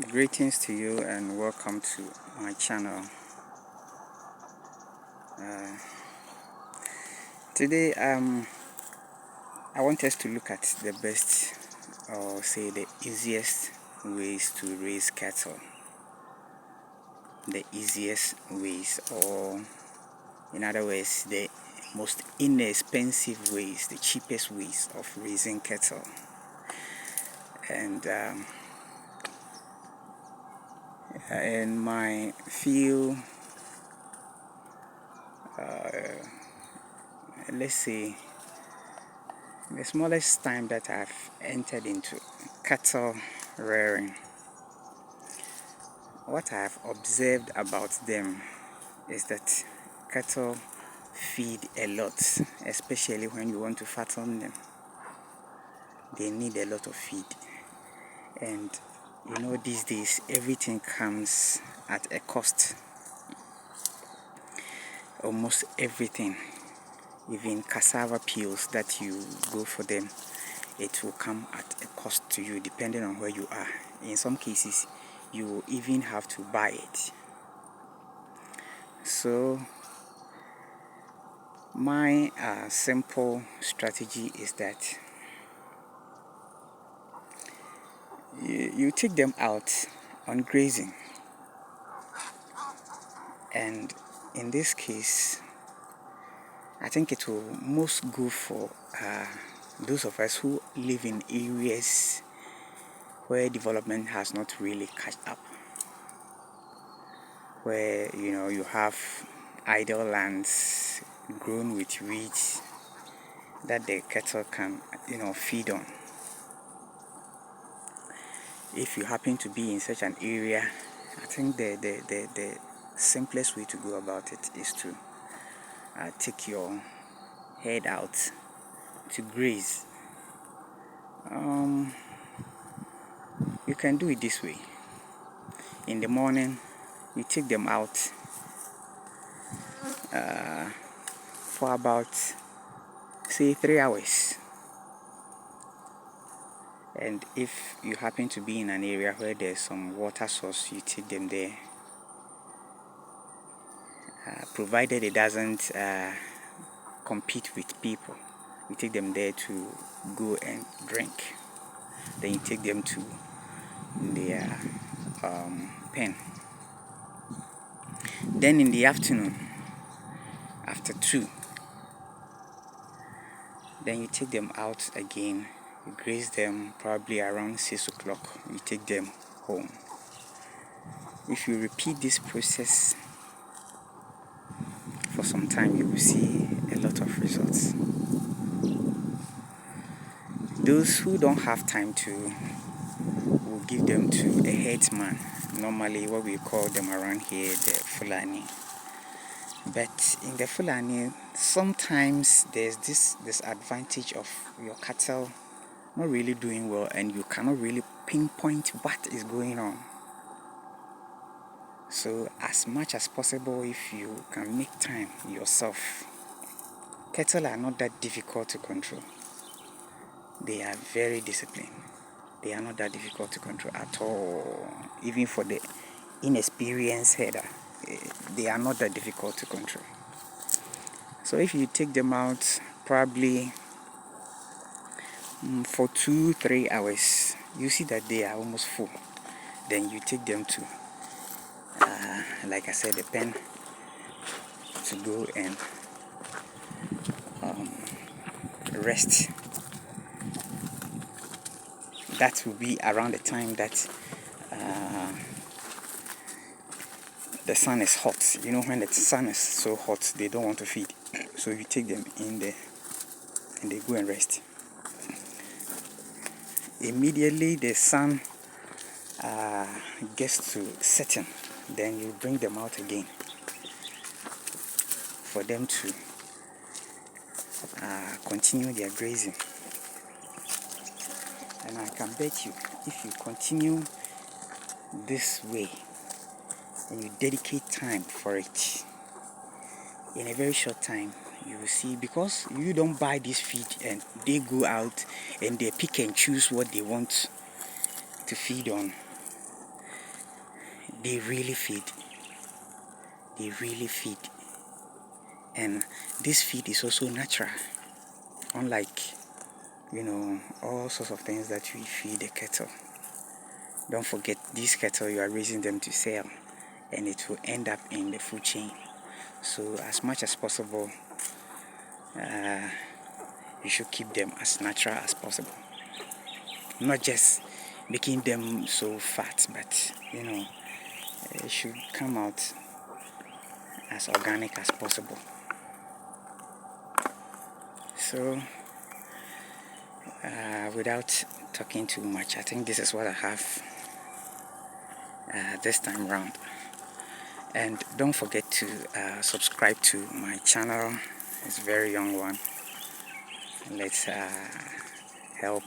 Greetings to you and welcome to my channel. Uh, Today, I want us to look at the best, or say the easiest ways to raise cattle. The easiest ways, or in other words, the most inexpensive ways, the cheapest ways of raising cattle. And my few, let's say, the smallest time that I've entered into cattle rearing, what I've observed about them is that cattle feed a lot, especially when you want to fatten them. They need a lot of feed. And these days everything comes at a cost. Almost everything, even cassava peels that you go for them, it will come at a cost to you depending on where you are. In some cases, you will even have to buy it. So my simple strategy is that you take them out on grazing, and in this case I think it will most go for those of us who live in areas where development has not really caught up, where you have idle lands grown with weeds that the cattle can feed on. If you happen to be in such an area, I think the simplest way to go about it is to take your head out to graze. You can do it this way. In the morning, you take them out for about, say, 3 hours. And if you happen to be in an area where there's some water source, you take them there. Provided it doesn't compete with people, you take them there to go and drink. Then you take them to their pen. Then in the afternoon, after 2, then you take them out again. You graze them probably around 6 o'clock. You take them home. If you repeat this process for some time, you will see a lot of results. Those who don't have time to will give them to a headsman. Normally what we call them around here the Fulani. But in the Fulani, sometimes there's this disadvantage of your cattle not really doing well, and you cannot really pinpoint what is going on. So as much as possible, if you can make time yourself, cattle are not that difficult to control. They are very disciplined. They are not that difficult to control at all. Even for the inexperienced herder, they are not that difficult to control. So if you take them out probably for 2-3 hours, you see that they are almost full. Then you take them to like I said, the pen, to go and rest. That will be around the time that the sun is hot. When the sun is so hot, they don't want to feed. So you take them in there and they go and rest. Immediately the sun gets to setting, then you bring them out again for them to continue their grazing. And I can bet you, if you continue this way and you dedicate time for it, in a very short time you will see, because you don't buy this feed and they go out and they pick and choose what they want to feed on. they really feed. They really feed. And this feed is also natural. Unlike, all sorts of things that we feed the cattle. Don't forget, these cattle, you are raising them to sell, and it will end up in the food chain. So as much as possible, you should keep them as natural as possible. Not just making them so fat, but it should come out as organic as possible. So without talking too much, I think this is what I have this time around. And don't forget to subscribe to my channel. It's a very young one. Let's help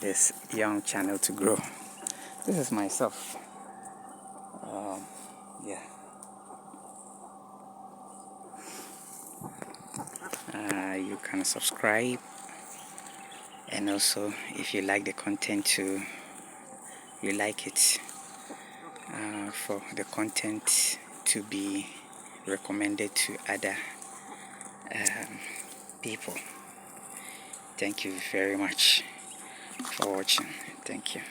this young channel to grow. This is myself. Yeah. You can subscribe, and also if you like the content too, you like it, for the content to be recommended to other people. Thank you very much for watching. Thank you.